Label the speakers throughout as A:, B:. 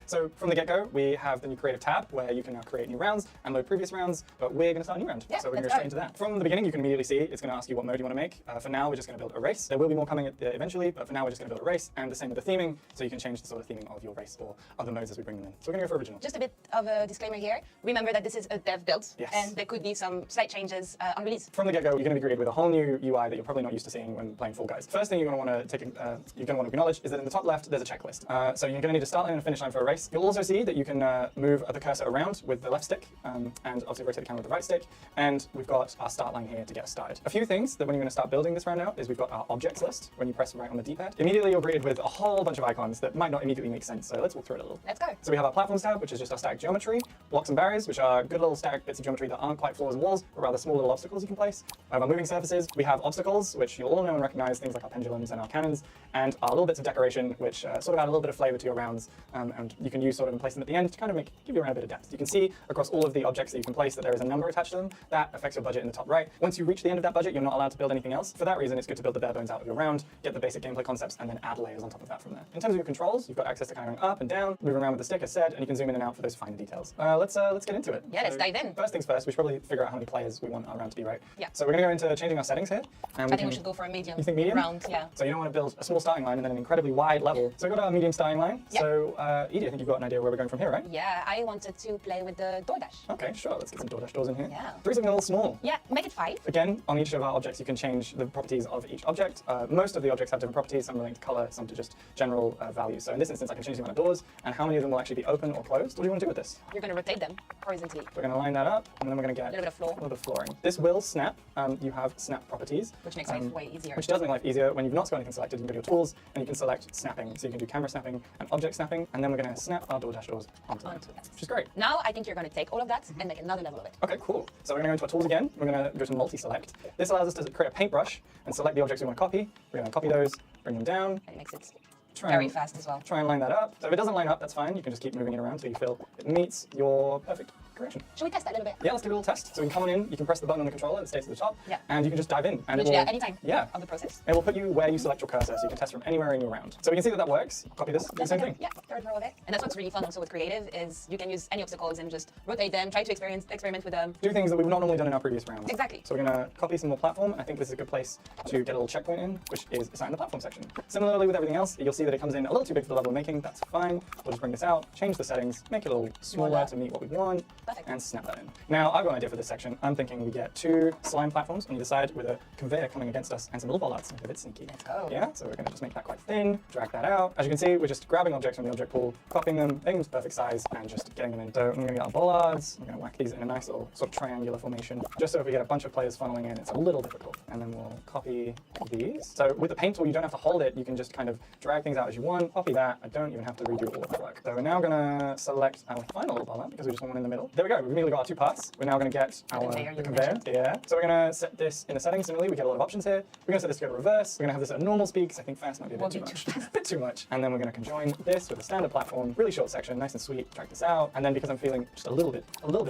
A: So from the get-go, we have the new creative tab where you can now create new rounds and load previous rounds, but we're going to start a new round.
B: Yeah,
A: so we're going to go straight into that. From the beginning, you can immediately see it's going to ask you what mode you want to make. For now, we're just going to build a race. There will be more coming eventually, but for now, we're just going to build a race, and the same with the theming, so you can change the sort of theming of your race or other modes as we bring them in. So we're going to go for original.
B: Just a bit of a disclaimer here. Remember that this is a dev build,
A: Yes.
B: and there could be some slight changes on release.
A: From the get-go, you're going to be greeted with a whole new UI that you're probably not used to seeing when playing Fall Guys. First thing you're going to want to acknowledge is that in the top left, there's a checklist. So you're going to need a start line and a finish line for a race. You'll also see that you can move the cursor around with the left stick, and obviously rotate the camera with the right stick. And we've got our start line here to get us started. A few things that when you're going to start building this round out is we've got our objects list. When you press right on the D-pad, immediately you're greeted with a whole bunch of icons that might not immediately make sense. So let's walk through it a little.
B: Let's go.
A: So we have our platforms tab, which is just our static geometry, blocks and barriers, which are good little static bits of geometry that aren't quite floors and walls, but rather small little obstacles you can place. We have our moving surfaces. We have obstacles, which you'll all know and recognize, things like our pendulums and our cannons, and our little bits of decoration, which sort of add a little bit of flavor to your rounds, and you can use sort of and place them at the end to kind of give your round a bit of depth. You can see across all of the objects that you can place that there is a number attached to them. That affects your budget in the top right. Once you reach the end of that budget, you're not allowed to build anything else. For that reason, it's good to build the bare bones out of your round, get the basic gameplay concepts, and then add layers on top of that from there. In terms of your controls, you've got access to kind of going up and down, moving around with the stick as said, and you can zoom in and out for those finer details. Let's get into it.
B: Yeah, let's dive in.
A: First things first, we should probably figure out how many players we want our round to be, right?
B: Yeah.
A: So we're going to go into changing our settings here. And
B: I think we should go for a medium.
A: You think medium?
B: Round, yeah.
A: So you don't want to build a small starting line and then an incredibly wide level. So we've got our medium starting line.
B: Yep.
A: So Edie, I think you've got an idea where we're going from here, right?
B: Yeah, I wanted to play with the DoorDash.
A: Okay, sure. Let's get some DoorDash doors in here.
B: Yeah.
A: 3 something a little small.
B: Yeah, make it 5.
A: Again, on each of our objects, you can change the properties of each object. Most of the objects have different properties, some relating to color, some to just general values. So in this instance, I can change the amount of doors and how many of them will actually be open or closed. What do you want to do with this?
B: You're going to rotate them horizontally.
A: We're going to line that up, and then we're going to get
B: A little bit of floor.
A: a little bit of flooring. This will snap. You have snap properties.
B: Which makes life way easier.
A: Which does make life easier. When you've not got anything selected, you can go to your tools, and you can select snapping. So you can do camera snapping and object snapping, and then we're going to snap our DoorDash doors onto that, which is great.
B: Now I think you're going to take all of that and make another level of it.
A: Okay, cool. So we're going to go into our tools again. We're going to go to multi-select. This allows us to create a paintbrush and select the objects we want to copy. We're going to copy those, bring them down.
B: And it makes it
A: Try
B: very
A: and-
B: fast as well.
A: Try and line that up. So if it doesn't line up, that's fine. You can just keep moving it around until you feel it meets your perfect correction.
B: Should we test that a little bit?
A: Yeah, let's give it a little test. So we can come on in, you can press the button on the controller that stays at the top,
B: Yeah.
A: and you can just dive in. And
B: Literally
A: it
B: at
A: will,
B: any time
A: yeah.
B: of the process.
A: It will put you where you select your cursor, so you can test from anywhere in your round. So we can see that that works. Copy this, do the same thing.
B: Yeah, third row of it. And that's what's really fun also with creative is you can use any obstacles and just rotate them, try to experiment with them.
A: Do things that we've not normally done in our previous rounds.
B: Exactly.
A: So we're going to copy some more platform. I think this is a good place to get a little checkpoint in, which is assigned the platform section. Similarly with everything else, you'll see that it comes in a little too big for the level we're making. That's fine. We'll just bring this out, change the settings, make it a little smaller to meet what we want,
B: Perfect.
A: and snap that in. Now, I've got an idea for this section. I'm thinking we get 2 slime platforms on either side with a conveyor coming against us and some little bollards. A bit sneaky.
B: Let's go.
A: Yeah, so we're going to just make that quite thin, drag that out. As you can see, we're just grabbing objects from the object pool, copying them, making them to perfect size, and just getting them in. So I'm going to get our bollards. I'm going to whack these in a nice little sort of triangular formation, just so if we get a bunch of players funneling in, it's a little difficult. And then we'll copy these. So with the paint tool, you don't have to hold it. You can just kind of drag things out as you want, copy that. I don't even have to redo all of the work. So we're now going to select our final little bollard because we just want one in the middle. There we go. We've immediately got our 2 parts. We're now going to get our conveyor. Yeah. So we're going to set this in the settings. Similarly, we get a lot of options here. We're going to set this to go to reverse. We're going to have this at normal speed because I think fast might be a bit too much. A bit too much. And then we're going to conjoin this with a standard platform. Really short section, nice and sweet. Drag this out. And then because I'm feeling just a little bit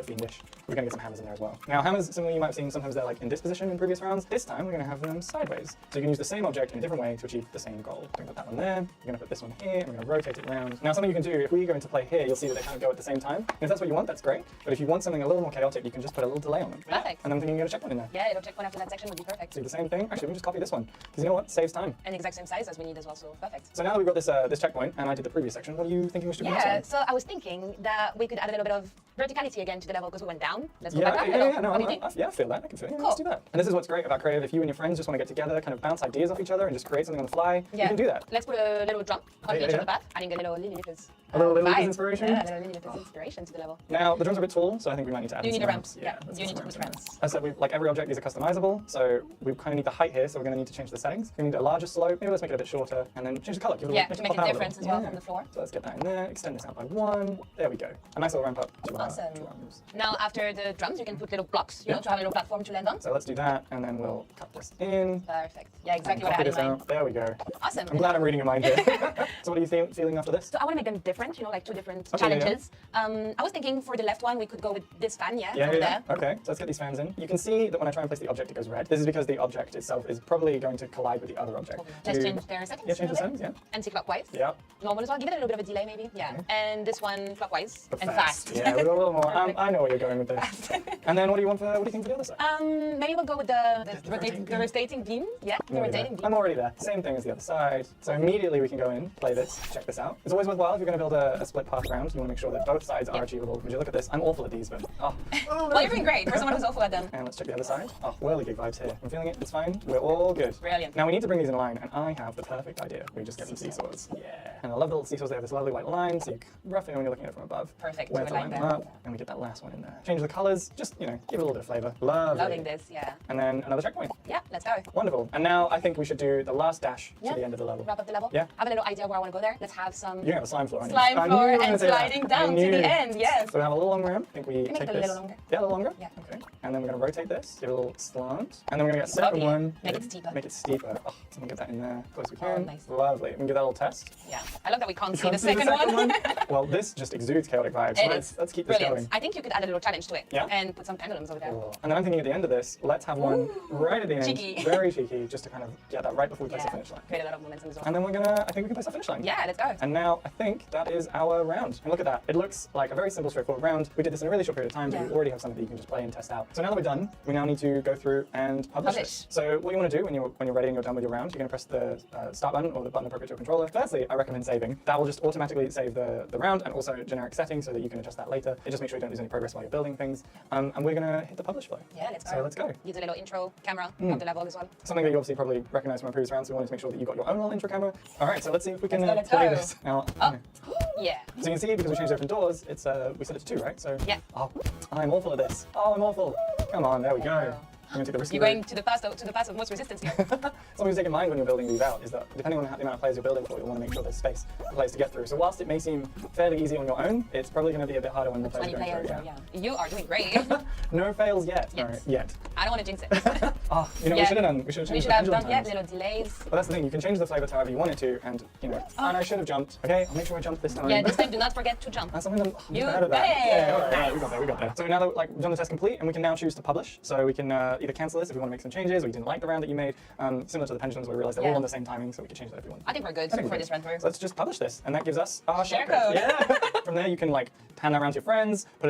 A: fiendish, we're going to get some hammers in there as well. Now hammers, similarly you might have seen, sometimes they're like in this position in previous rounds. This time we're going to have them sideways. So you can use the same object in a different way to achieve the same goal. We're going to put that one there. We're going to put this one here. We're going to rotate it around. Now something you can do, if we go into play here, you'll see that they kind of go at the same time. And if that's what you want, that's great. But if you want something a little more chaotic, you can just put a little delay on them.
B: Perfect.
A: And I'm thinking you get a checkpoint in there.
B: Yeah, it'll check one after that section would be perfect.
A: Do the same thing. Actually, we just copy this one because you know what? Saves time.
B: And the exact same size as we need as well, so perfect.
A: So now that we've got this this checkpoint, and I did the previous section, what are you thinking we should do next
B: Yeah,
A: one?
B: so I was thinking that we could add a little bit of verticality again to the level because we went down. Let's go
A: Yeah,
B: back up
A: okay,
B: a little.
A: yeah, no,
B: What do you think?
A: I feel that. I can feel it. Yeah,
B: Cool.
A: let's do that. And this is what's great about creative. If you and your friends just want to get together, kind of bounce ideas off each other and just create something on the fly, you can do that.
B: Let's put a little drum on
A: Yeah,
B: each
A: yeah.
B: of the path, adding a little Lily Lippers.
A: A little Lily
B: vibe.
A: Lippers inspiration?
B: Yeah, a little Lily Lippers inspiration to the level.
A: Now, the drums are a bit tall, so I think we might need to add
B: You
A: in
B: need
A: some
B: a ramp. Yeah,
A: let's
B: you
A: get
B: need to
A: some
B: put
A: in there.
B: ramps.
A: As I said, like every object, these are customizable, so we kind of need the height here, so we're going to need to change the settings. We need a larger slope, maybe let's make it a bit shorter, and then change the color.
B: Yeah, to make it different as well from the floor.
A: So let's get that in there, extend this out by 1. There we go. A nice little ramp up to our
B: Awesome.
A: drums.
B: Now, after the drums, you can put little blocks, you know, to have a little platform to land on.
A: So let's do that, and then we'll cut this in.
B: Perfect. Yeah, exactly
A: and
B: what I
A: copy
B: had in
A: this
B: mind.
A: out. There we go.
B: Awesome.
A: I'm glad I'm reading your mind here. So what are you feeling after this?
B: So I want to make them different, you know, like two different
A: Okay, yeah,
B: challenges. I was thinking for the left one, we could go with this fan,
A: Yeah,
B: over there.
A: Okay, so let's get these fans in. You can see that when I try and place the object, it goes red. This is because the object itself is probably going to collide with the other object.
B: Let's
A: Do-
B: change their settings.
A: Yeah, change the
B: a little
A: settings,
B: bit.
A: yeah.
B: Anti-clockwise.
A: Yeah.
B: Normal as well. Give it a little bit of a delay, maybe. Yeah.
A: Okay.
B: And this one clockwise
A: But
B: and fast.
A: Yeah, we'll go a little more. I know where you're going with this. And then what do you think for the other side?
B: Maybe we'll go with the
A: rotating beam.
B: rotating beam. Yeah, the
A: I'm already
B: rotating
A: there.
B: beam.
A: I'm already there. Same thing as the other side. So immediately we can go in, play this, check this out. It's always worthwhile if you're going to build a split path round. You want to make sure that both sides are achievable. Would you look at this? I'm awful at these, but
B: Well, you're doing great for someone who's awful at them.
A: And let's check the other side. Oh, whirly gig vibes here. I'm feeling it. It's fine. We're all good.
B: Brilliant.
A: Now we need to bring these in line, and I have the perfect idea. We just get some seesaws. Yeah. And I love the little seesaws. They have this lovely white line, so you roughly know when you're looking at it from above.
B: Perfect.
A: Where
B: To
A: to
B: align
A: line them
B: them.
A: up, and we get that last one in there. Change the colors. Just give it a little bit of flavor. Lovely.
B: Loving this. Yeah.
A: And then another checkpoint.
B: Yeah. Let's go.
A: Wonderful. And now I think we should do the last dash
B: Yeah.
A: to the end of the level.
B: Wrap up the level.
A: Yeah.
B: I have a little idea where I want to go there. Let's have some
A: You have a slime floor. aren't you?
B: slime
A: I knew
B: floor
A: you were gonna
B: and
A: say that.
B: sliding
A: I
B: down to
A: knew.
B: the end. Yes.
A: So we have a little long ramp. I think we
B: Make
A: take
B: it a
A: this.
B: little longer.
A: Yeah, a little longer?
B: Yeah.
A: Okay. And then we're going to rotate this, give it a little slant. And then we're going to get a second
B: Lovely.
A: one.
B: Make it steeper.
A: Make it steeper. Oh, let me get that in there. Close we
B: Oh,
A: can.
B: nice.
A: Lovely. We can give that a little test.
B: Yeah. I love that we can't see
A: Can't
B: the
A: see
B: second one.
A: Well, this just exudes chaotic vibes.
B: It
A: Let's,
B: is.
A: let's keep this
B: Brilliant.
A: going.
B: I think you could add a little challenge to it.
A: Yeah.
B: And put some pendulums over there.
A: Cool. And then I'm thinking at the end of this, let's have one right at the end.
B: Cheeky.
A: Very cheeky, just to kind of get that right before we place the
B: Yeah.
A: finish line.
B: Create a lot of momentum as well.
A: And then I think we can place the finish line.
B: Yeah. Let's go.
A: And now I think that is our round. And look at that. It looks like a very simple, straightforward round. We did this in a really short period of time, but
B: Yeah.
A: we already have something that you can just play and test out. So now that we're done, we now need to go through and publish this. So what you want to do when you're ready and you're done with your round, you're going to press the start button or the button appropriate to your controller. Firstly, I recommend saving. That will just automatically save the round and also generic settings so that you can adjust that later. It just makes sure you don't lose any progress while you're building things. And we're going to hit the publish flow.
B: Yeah. Let's go.
A: So let's go.
B: Use a little intro camera of the level as well.
A: Something that you obviously probably recognize from our previous rounds, so we wanted to make sure that you got your own little intro camera. All right, so let's see if we can
B: Let's
A: play
B: go.
A: this. Now,
B: Oh. Yeah.
A: so you can see, because we changed different doors, it's we set it to 2, right? So
B: Yeah.
A: Oh, I'm awful at this. Oh, I'm awful. Come on, there we go. I'm gonna take the risky
B: You're going
A: route.
B: to the path of most resistance here.
A: Something to take in mind when you're building these out is that depending on the amount of players you're building for, you'll want to make sure there's space for players to get through. So whilst it may seem fairly easy on your own, it's probably going to be a bit harder when the players
B: Funny
A: are going
B: players.
A: through.
B: Yeah. You are doing great.
A: No fails yet.
B: Yet.
A: All right, yet.
B: I don't want to jinx it.
A: Oh, we
B: Yeah.
A: should have done. We should have
B: We
A: changed
B: should
A: the
B: have
A: pendulum
B: done
A: times.
B: little delays.
A: But that's the thing. You can change the flavor to however you want it to, and and I should have jumped. Okay, I'll make sure I jump this time.
B: Yeah. This time, do not forget to jump.
A: That's something that
B: You
A: bad at that.
B: got it.
A: Yeah, all right, we got there, we got there. So now that we've done the test complete, and we can now choose to publish. So we can either cancel this if we want to make some changes, or you didn't like the round that you made. Similar to the pendulums, we realized they're all
B: Yeah.
A: on the same timing, so we can change that if we want.
B: I think we're good
A: I think
B: for
A: we're
B: this
A: good.
B: run through.
A: So let's just publish this, and that gives us our
B: Share
A: share
B: code.
A: Yeah. From there, you can hand that around to your friends, put it